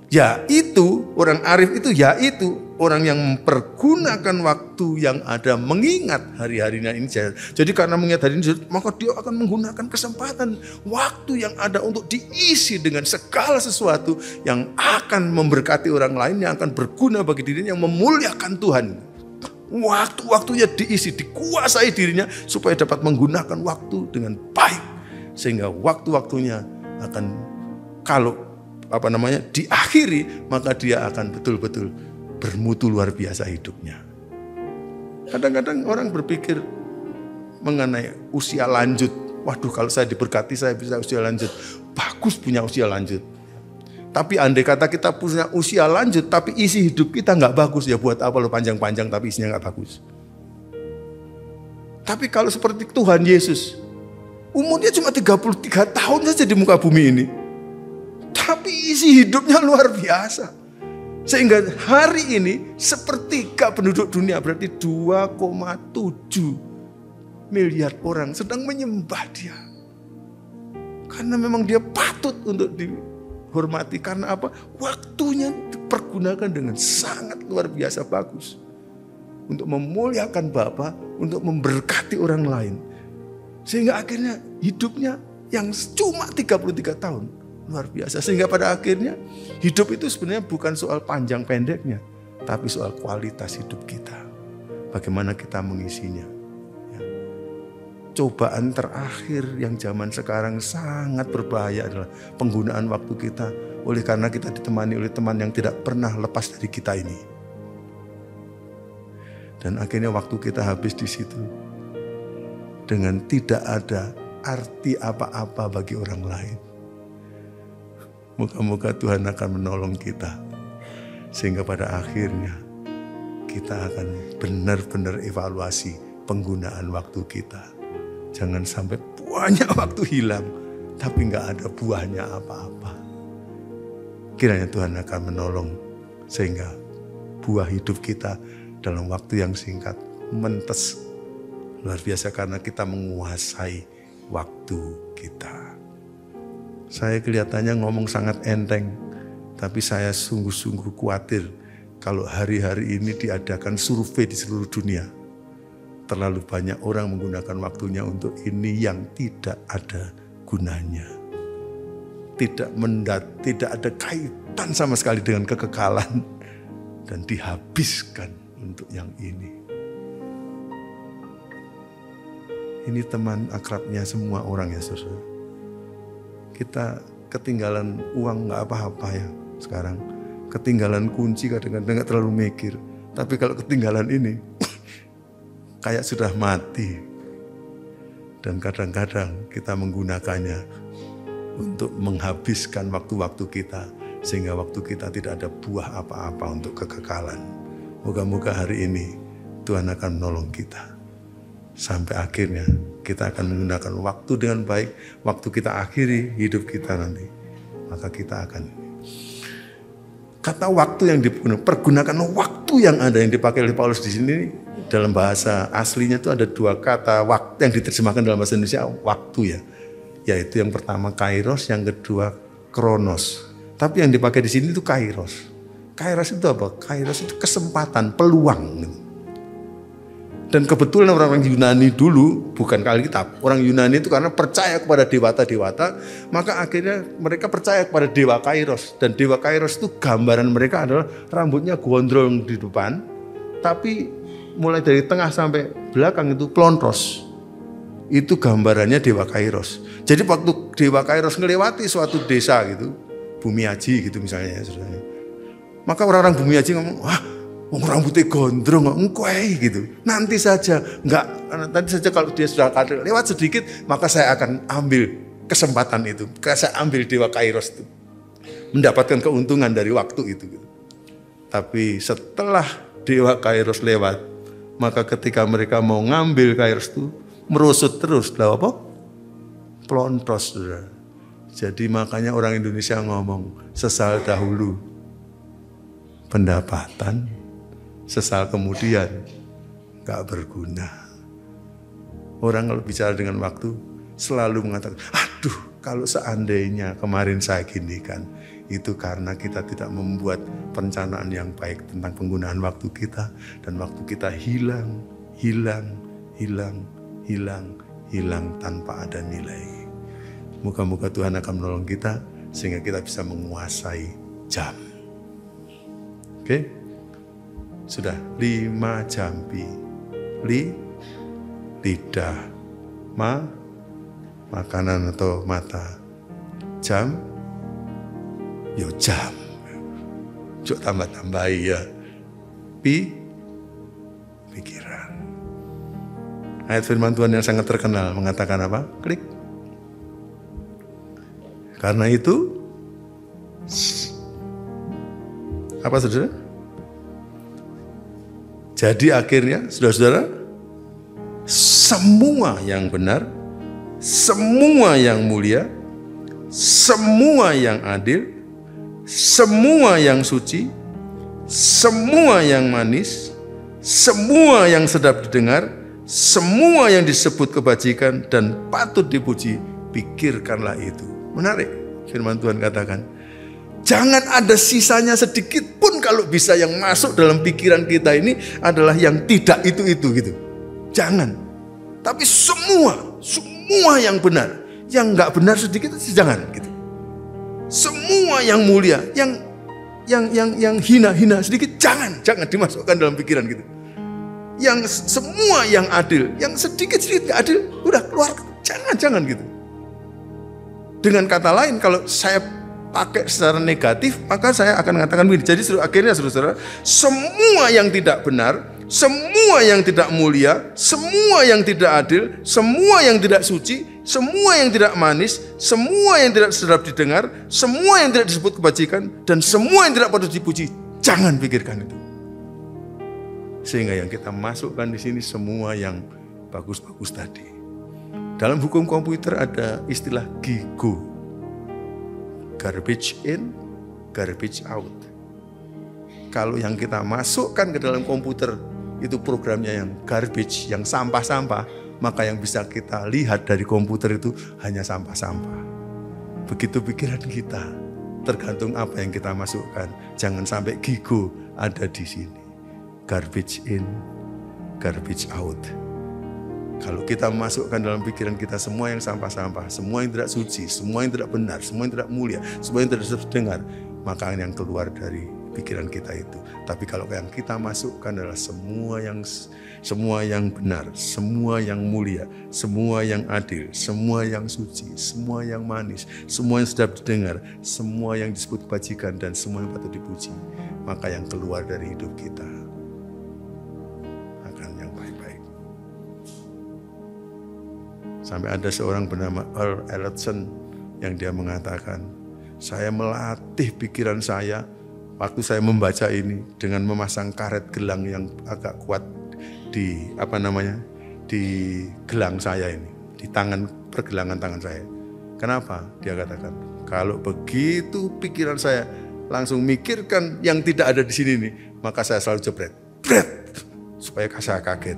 Ya itu, orang arif itu ya itu, orang yang mempergunakan waktu yang ada mengingat hari-harinya ini. Jadi karena mengingat hari ini, maka dia akan menggunakan kesempatan waktu yang ada untuk diisi dengan segala sesuatu yang akan memberkati orang lain, yang akan berguna bagi dirinya, yang memuliakan Tuhan. Waktu-waktunya diisi, dikuasai dirinya supaya dapat menggunakan waktu dengan baik, sehingga waktu-waktunya akan diakhiri, maka dia akan betul-betul bermutu luar biasa hidupnya. Kadang-kadang orang berpikir mengenai usia lanjut, waduh kalau saya diberkati saya bisa usia lanjut. Bagus punya usia lanjut. Tapi andai kata kita punya usia lanjut tapi isi hidup kita nggak bagus, ya buat apa lo panjang-panjang tapi isinya nggak bagus. Tapi kalau seperti Tuhan Yesus, umurnya cuma 33 tahun saja di muka bumi ini, tapi isi hidupnya luar biasa. Sehingga hari ini sepertiga penduduk dunia, berarti 2,7 miliar orang sedang menyembah dia. Karena memang dia patut untuk dihormati. Karena apa? Waktunya dipergunakan dengan sangat luar biasa bagus. untuk memuliakan Bapa, untuk memberkati orang lain. Sehingga akhirnya hidupnya yang cuma 33 tahun. Luar biasa. Sehingga pada akhirnya hidup itu sebenarnya bukan soal panjang pendeknya, tapi soal kualitas hidup kita. Bagaimana kita mengisinya. Ya. Cobaan terakhir yang zaman sekarang sangat berbahaya adalah penggunaan waktu kita. Oleh karena kita ditemani oleh teman yang tidak pernah lepas dari kita ini. Dan akhirnya waktu kita habis di situ. Dengan tidak ada arti apa-apa bagi orang lain. Moga-moga Tuhan akan menolong kita. Sehingga pada akhirnya kita akan benar-benar evaluasi penggunaan waktu kita. Jangan sampai banyak waktu hilang, tapi nggak ada buahnya apa-apa. Kiranya Tuhan akan menolong sehingga buah hidup kita dalam waktu yang singkat mentes. Luar biasa karena kita menguasai waktu kita. Saya kelihatannya ngomong sangat enteng, tapi saya sungguh-sungguh khawatir kalau hari-hari ini diadakan survei di seluruh dunia. Terlalu banyak orang menggunakan waktunya untuk ini yang tidak ada gunanya. Tidak ada kaitan sama sekali dengan kekekalan dan dihabiskan untuk yang ini. Ini teman akrabnya semua orang ya saudara. Kita ketinggalan uang nggak apa-apa ya sekarang. Ketinggalan kunci kadang-kadang nggak terlalu mikir. Tapi kalau ketinggalan ini kayak sudah mati. Dan kadang-kadang kita menggunakannya untuk menghabiskan waktu-waktu kita. Sehingga waktu kita tidak ada buah apa-apa untuk kekekalan. Moga-moga hari ini Tuhan akan menolong kita. Sampai akhirnya kita akan menggunakan waktu dengan baik. Waktu kita akhiri hidup kita nanti. Maka kita akan. Kata waktu yang pergunakan waktu yang ada yang dipakai oleh Paulus di sini. Dalam bahasa aslinya itu ada dua kata waktu yang diterjemahkan dalam bahasa Indonesia waktu ya. Yaitu yang pertama kairos, yang kedua kronos. Tapi yang dipakai di sini itu kairos. Kairos itu apa? Kairos itu kesempatan, peluang. Dan kebetulan orang-orang Yunani dulu, bukan Alkitab, orang Yunani itu karena percaya kepada dewata-dewata, maka akhirnya mereka percaya kepada dewa Kairos. Dan dewa Kairos itu gambaran mereka adalah rambutnya gondrong di depan, tapi mulai dari tengah sampai belakang itu plontros. Itu gambarannya dewa Kairos. Jadi waktu dewa Kairos ngelewati suatu desa gitu, Bumi Aji gitu misalnya, maka orang-orang Bumi Aji ngomong, wah, rambutnya gondrong, engkoi gitu. Nanti saja, nanti saja kalau dia sudah lewat sedikit, maka saya akan ambil kesempatan itu. Saya ambil dewa Kairos itu, mendapatkan keuntungan dari waktu itu. Tapi setelah dewa Kairos lewat, maka ketika mereka mau ngambil Kairos itu, merosot terus, lah apa? Plontos, saudara. Jadi makanya orang Indonesia ngomong sesal dahulu pendapatan, sesal kemudian gak berguna. Orang kalau bicara dengan waktu selalu mengatakan, aduh kalau seandainya kemarin saya gini kan. Itu karena kita tidak membuat perencanaan yang baik tentang penggunaan waktu kita. Dan waktu kita hilang tanpa ada nilai. Moga-moga Tuhan akan menolong kita sehingga kita bisa menguasai jam. Oke? Sudah 5 jambi. Lidah, makanan atau mata. Jam, yo jam. Cuk tambah-tambahi ya. Pikiran. Ayat firman Tuhan yang sangat terkenal mengatakan apa? Klik. Karena itu, apa saudara? Jadi akhirnya, saudara-saudara, semua yang benar, semua yang mulia, semua yang adil, semua yang suci, semua yang manis, semua yang sedap didengar, semua yang disebut kebajikan dan patut dipuji, pikirkanlah itu. Menarik, firman Tuhan katakan, Jangan ada sisanya sedikit pun kalau bisa yang masuk dalam pikiran kita ini adalah yang tidak itu gitu. Jangan. Tapi semua yang benar. Yang nggak benar sedikit itu jangan gitu. Semua yang mulia, yang hina sedikit jangan dimasukkan dalam pikiran gitu. Yang semua yang adil, yang sedikit gak adil, udah keluar, jangan gitu. Dengan kata lain, kalau saya pakai secara negatif, maka saya akan mengatakan begini. Jadi akhirnya saudara, semua yang tidak benar, semua yang tidak mulia, semua yang tidak adil, semua yang tidak suci, semua yang tidak manis, semua yang tidak sedap didengar, semua yang tidak disebut kebajikan, dan semua yang tidak patut dipuji, jangan pikirkan itu. Sehingga yang kita masukkan di sini semua yang bagus-bagus tadi. Dalam hukum komputer ada istilah GIGO. Garbage in, garbage out. Kalau yang kita masukkan ke dalam komputer itu programnya yang garbage, yang sampah-sampah, maka yang bisa kita lihat dari komputer itu hanya sampah-sampah. Begitu pikiran kita, tergantung apa yang kita masukkan. Jangan sampai gigo ada di sini. Garbage in, garbage out. Kalau kita masukkan dalam pikiran kita semua yang sampah-sampah, semua yang tidak suci, semua yang tidak benar, semua yang tidak mulia, semua yang tidak terdengar, maka yang keluar dari pikiran kita itu. Tapi kalau yang kita masukkan adalah semua yang benar, semua yang mulia, semua yang adil, semua yang suci, semua yang manis, semua yang sedap didengar, semua yang disebut kebajikan, dan semua yang patut dipuji, maka yang keluar dari hidup kita akan yang baik-baik. Sampai ada seorang bernama Earl Elletson yang dia mengatakan, saya melatih pikiran saya waktu saya membaca ini dengan memasang karet gelang yang agak kuat di di gelang saya ini, di pergelangan tangan saya. Kenapa? Dia katakan, kalau begitu pikiran saya langsung mikirkan yang tidak ada di sini nih, maka saya selalu jebret, supaya saya kaget.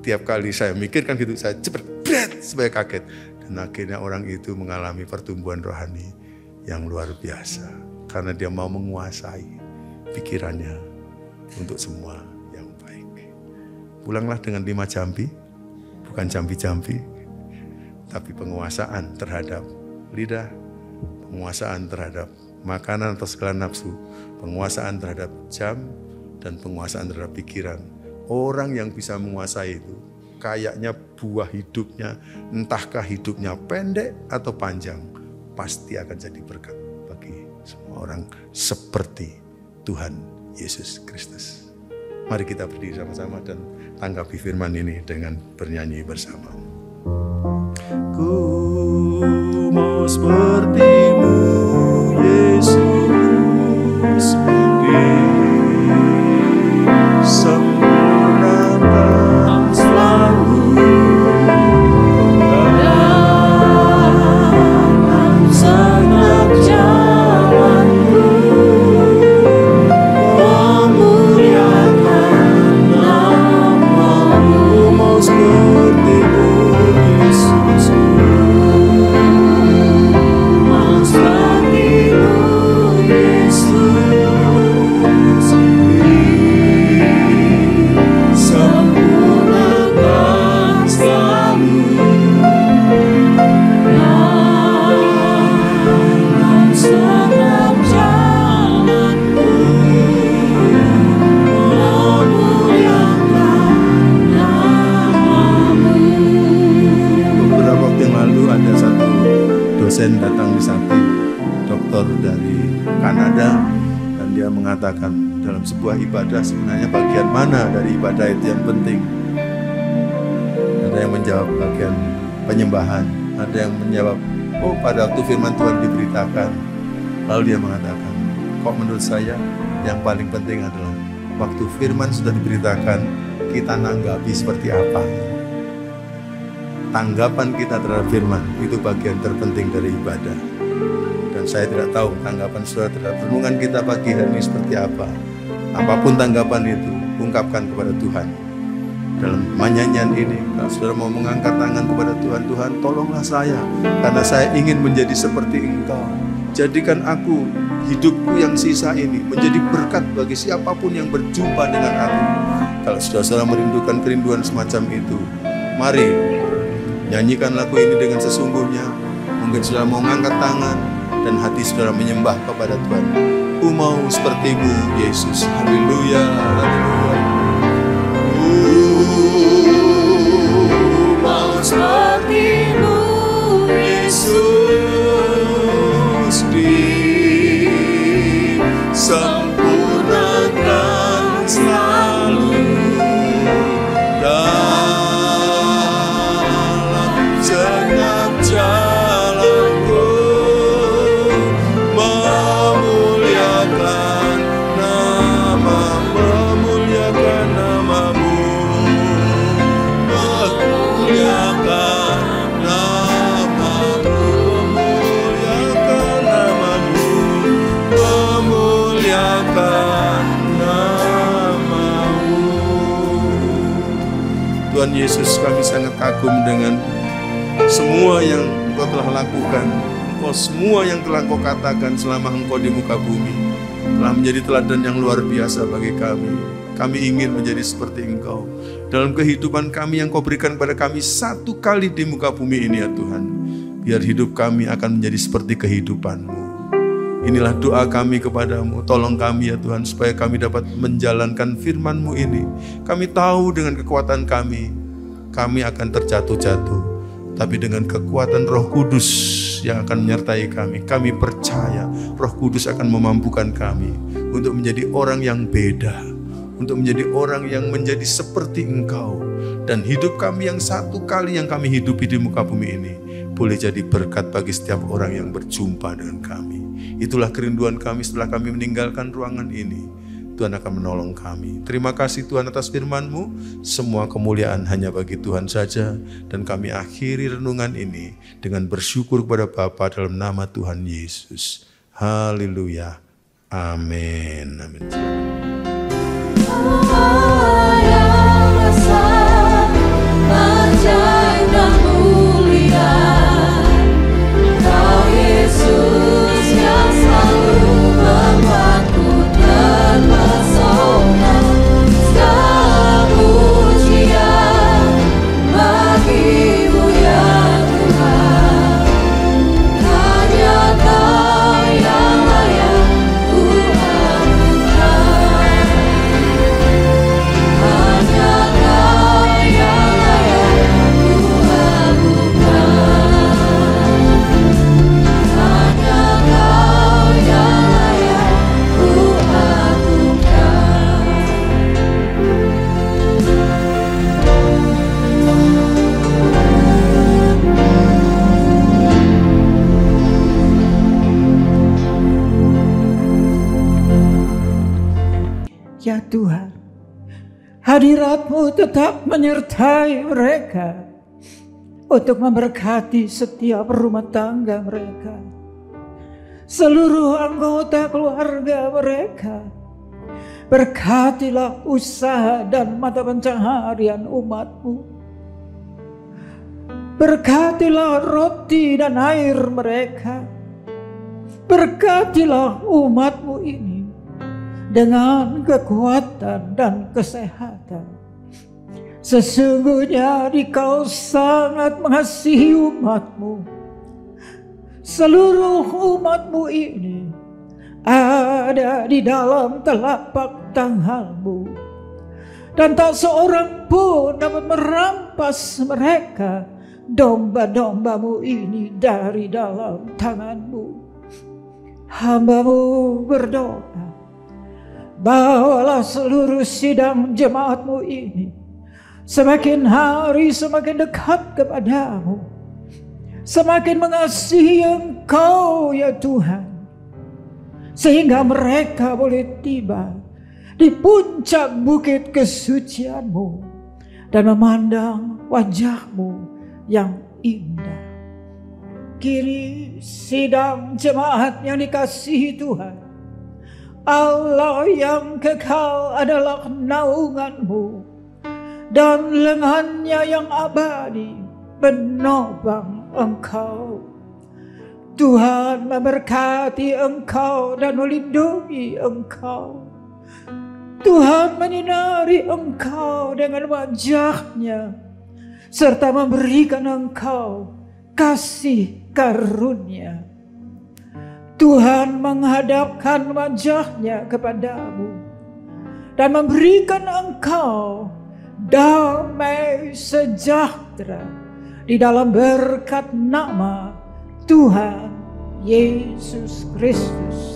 Tiap kali saya mikirkan gitu, saya jebret, supaya kaget. Dan akhirnya orang itu mengalami pertumbuhan rohani yang luar biasa. Karena dia mau menguasai pikirannya untuk semua yang baik. Pulanglah dengan 5 jambi, bukan jambi-jambi, tapi penguasaan terhadap lidah, penguasaan terhadap makanan atau segala nafsu, penguasaan terhadap jam, dan penguasaan terhadap pikiran. Orang yang bisa menguasai itu, kayaknya buah hidupnya, entahkah hidupnya pendek atau panjang, pasti akan jadi berkat bagi semua orang seperti Tuhan Yesus Kristus. Mari kita berdiri sama-sama dan tanggapi firman ini dengan bernyanyi bersama. Ku mau seperti-Mu Yesus, disempurnakan selalu dalam segenap jalanku, memuliakan nama-Mu. Mau seperti-Mu Yesus, mau seperti-Mu Yesus, sempurnakan selalu dalam segenap jalanku, memuliakan nama-Mu. Beberapa waktu yang lalu ada satu dosen datang di samping, dokter dari Kanada, dan dia mengatakan dalam sebuah ibadah sebenarnya bagian mana dari ibadah itu yang penting. Ada yang menjawab bagian penyembahan, ada yang menjawab, oh pada waktu firman Tuhan diberitakan. Lalu dia mengatakan, kok menurut saya yang paling penting adalah waktu firman sudah diberitakan, kita nanggapi seperti apa. Tanggapan kita terhadap firman itu bagian terpenting dari ibadah. Dan saya tidak tahu tanggapan saudara terhadap renungan kita pagi hari ini seperti apa. Apapun tanggapan itu, ungkapkan kepada Tuhan. Dalam penyanyian ini, kalau saudara mau mengangkat tangan kepada Tuhan, Tuhan tolonglah saya, karena saya ingin menjadi seperti Engkau. Jadikan aku hidupku yang sisa ini menjadi berkat bagi siapapun yang berjumpa dengan aku. Kalau saudara-saudara merindukan kerinduan semacam itu, mari nyanyikan lagu ini dengan sesungguhnya. Mungkin saudara mau ngangkat tangan dan hati saudara menyembah kepada Tuhan. Ku mau sepertimu Yesus. Haleluya, haleluya. Ku mau sepertimu Yesus, disempurnakan selalu dalam segenap jalanku, memuliakan namamu, Tuhan Yesus, kami sangat kagum dengan semua yang Engkau telah lakukan, semua yang telah Engkau katakan selama Engkau di muka bumi, telah menjadi teladan yang luar biasa bagi kami. Kami ingin menjadi seperti Engkau dalam kehidupan kami yang Kau berikan kepada kami satu kali di muka bumi ini ya Tuhan. Biar hidup kami akan menjadi seperti kehidupan-Mu. Inilah doa kami kepadamu, tolong kami ya Tuhan, supaya kami dapat menjalankan firman-Mu ini. Kami tahu dengan kekuatan kami akan terjatuh-jatuh. Tapi dengan kekuatan Roh Kudus yang akan menyertai kami percaya Roh Kudus akan memampukan kami untuk menjadi orang yang beda, untuk menjadi orang yang menjadi seperti Engkau. Dan hidup kami yang satu kali yang kami hidupi di muka bumi ini boleh jadi berkat bagi setiap orang yang berjumpa dengan kami. Itulah kerinduan kami setelah kami meninggalkan ruangan ini. Tuhan akan menolong kami. Terima kasih Tuhan atas firman-Mu. Semua kemuliaan hanya bagi Tuhan saja. Dan kami akhiri renungan ini dengan bersyukur kepada Bapa dalam nama Tuhan Yesus. Haleluya. Amin. Amin. Yesus yang selalu membuatku terpesona, segala pujian bagi-Mu ya Tuhan. Hanya Kau yang layak ku anugerah, hanya Kau yang layak ku anugerah. Ya Tuhan, hadirat-Mu tetap menyertai mereka untuk memberkati setiap rumah tangga mereka, seluruh anggota keluarga mereka. Berkatilah usaha dan mata pencaharian umat-Mu. Berkatilah roti dan air mereka. Berkatilah umat-Mu ini dengan kekuatan dan kesehatan. Sesungguhnya Engkau sangat mengasihi umat-Mu. Seluruh umat-Mu ini ada di dalam telapak tangan-Mu, dan tak seorang pun dapat merampas mereka, domba-domba-Mu ini, dari dalam tangan-Mu. Hamba-Mu berdoa, bawalah seluruh sidang jemaat-Mu ini semakin hari semakin dekat kepada-Mu, semakin mengasihi Engkau ya Tuhan, sehingga mereka boleh tiba di puncak bukit kesucian-Mu dan memandang wajah-Mu yang indah. Kini sidang jemaat yang dikasihi Tuhan, Allah yang kekal adalah naungan-Mu, dan lengannya yang abadi menopang Engkau. Tuhan memberkati engkau dan melindungi engkau. Tuhan menyinari engkau dengan wajah-Nya serta memberikan engkau kasih karunia. Tuhan menghadapkan wajah-Nya kepadamu dan memberikan engkau damai sejahtera di dalam berkat nama Tuhan Yesus Kristus.